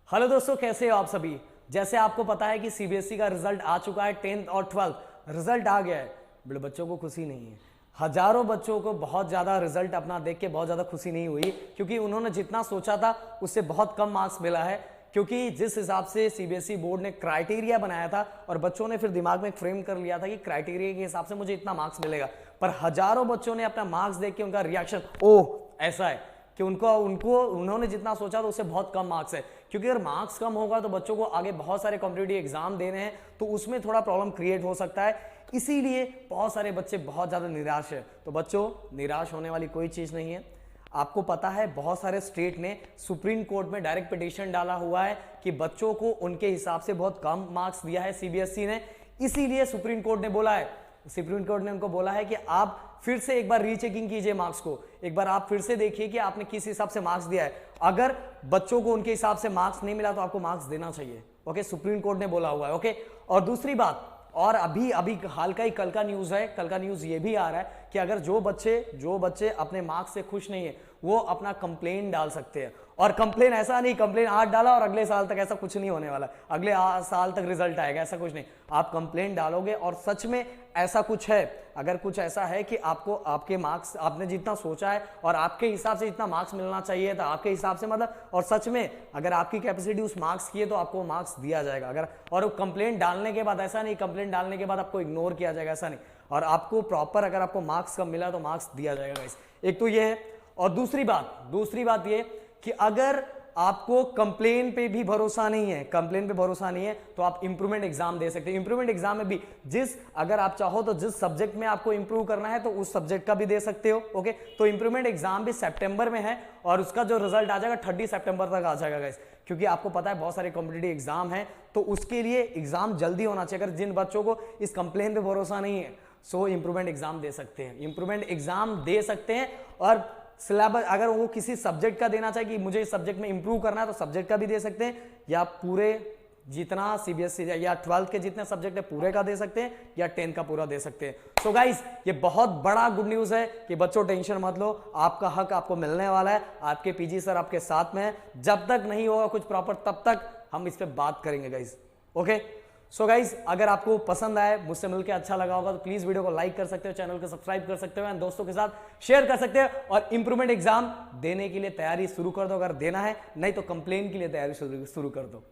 Hello दोस्तों, कैसे हो आप सभी। जैसे आपको पता है कि सीबीएसई का रिजल्ट आ चुका है, 10th और 12th रिजल्ट आ गया है। बड़े बच्चों को खुशी नहीं है। हजारों बच्चों को बहुत ज़्यादा रिजल्ट अपना देख के बहुत ज़्यादा खुशी नहीं हुई, क्योंकि उन्होंने जितना सोचा था उससे बहुत कम मार्क्स मिला है। क्योंकि जिस हिसाब से सीबीएसई बोर्ड ने क्राइटेरिया बनाया था और बच्चों ने फिर दिमाग में फ्रेम कर लिया था कि क्राइटेरिया के हिसाब से मुझे इतना मार्क्स मिलेगा, पर हजारों बच्चों ने अपना मार्क्स देख के उनका रिएक्शन ओह ऐसा है कि उनको उनको उन्होंने जितना सोचा था उससे बहुत कम मार्क्स है। क्योंकि अगर मार्क्स कम होगा तो बच्चों को आगे बहुत सारे कॉम्पिटिटिव एग्जाम देने हैं, तो उसमें थोड़ा प्रॉब्लम क्रिएट हो सकता है। इसीलिए बहुत सारे बच्चे बहुत ज्यादा निराश है। तो बच्चों, निराश होने वाली कोई चीज नहीं है। आपको पता है बहुत सारे स्टेट ने सुप्रीम कोर्ट में डायरेक्ट पिटीशन डाला हुआ है कि बच्चों को उनके हिसाब से बहुत कम मार्क्स दिया है सीबीएसई ने। इसीलिए सुप्रीम कोर्ट ने बोला है, सुप्रीम कोर्ट ने उनको बोला है कि आप फिर से एक बार रीचेकिंग कीजिए मार्क्स को, एक बार आप फिर से देखिए कि आपने किस हिसाब से मार्क्स दिया है। अगर बच्चों को उनके हिसाब से मार्क्स नहीं मिला तो आपको मार्क्स देना चाहिए। ओके, सुप्रीम कोर्ट ने बोला हुआ है। ओके, और दूसरी बात, और अभी अभी हाल का ही कल का न्यूज है, कल का न्यूज ये भी आ रहा है कि अगर जो बच्चे अपने मार्क्स से खुश नहीं है वो अपना कंप्लेन डाल सकते हैं। और कंप्लेन ऐसा नहीं कंप्लेन आज डाला और अगले साल तक ऐसा कुछ नहीं होने वाला, अगले साल तक रिजल्ट आएगा, ऐसा कुछ नहीं। आप कंप्लेन डालोगे और सच में ऐसा कुछ है, अगर कुछ ऐसा है कि आपको आपके मार्क्स आपने जितना सोचा है और आपके हिसाब से जितना मार्क्स मिलना चाहिए था आपके हिसाब से, मतलब और सच में अगर आपकी कैपेसिटी उस मार्क्स की है तो आपको मार्क्स दिया जाएगा। अगर और कंप्लेंट डालने के बाद ऐसा नहीं कंप्लेंट डालने के बाद आपको इग्नोर किया जाएगा, ऐसा नहीं। और आपको प्रॉपर अगर आपको मार्क्स कम मिला तो मार्क्स दिया जाएगा गाइस। एक तो ये है। और दूसरी बात ये कि अगर आपको कंप्लेन पे भी भरोसा नहीं है, कंप्लेन पे भरोसा नहीं है तो आप इंप्रूवमेंट एग्जाम दे सकते हैं। इंप्रूवमेंट एग्जाम में भी अगर आप चाहो तो जिस सब्जेक्ट में आपको इंप्रूव करना है तो उस सब्जेक्ट का भी दे सकते हो। ओके, तो इंप्रूवमेंट एग्जाम भी सितंबर में है और उसका जो रिजल्ट आ जाएगा 30 सितंबर तक आ जाएगा गाइस। क्योंकि आपको पता है बहुत सारे कॉम्पिटिटिव एग्जाम है, तो उसके लिए एग्जाम जल्दी होना चाहिए। अगर जिन बच्चों को इस कंप्लेन पे भरोसा नहीं है सो इंप्रूवमेंट एग्जाम दे सकते हैं, इंप्रूवमेंट एग्जाम दे सकते हैं। और सिलेबस अगर वो किसी सब्जेक्ट का देना चाहे कि मुझे इस सब्जेक्ट में इंप्रूव करना है तो सब्जेक्ट का भी दे सकते हैं, या पूरे जितना सीबीएसई या 12th के जितने सब्जेक्ट है पूरे का दे सकते हैं, या 10th का पूरा दे सकते हैं। सो गाइस, ये बहुत बड़ा गुड न्यूज है कि बच्चों टेंशन मत लो, आपका हक आपको मिलने वाला है। आपके पीजी सर आपके साथ में है। जब तक नहीं होगा कुछ प्रॉपर तब तक हम इस पे बात करेंगे गाइस। ओके, सो गाइज, अगर आपको पसंद आए, मुझसे मिलकर अच्छा लगा होगा तो प्लीज वीडियो को लाइक कर सकते हो, चैनल को सब्सक्राइब कर सकते हो एंड दोस्तों के साथ शेयर कर सकते हो। और इंप्रूवमेंट एग्जाम देने के लिए तैयारी शुरू कर दो अगर देना है, नहीं तो कंप्लेन के लिए तैयारी शुरू कर दो।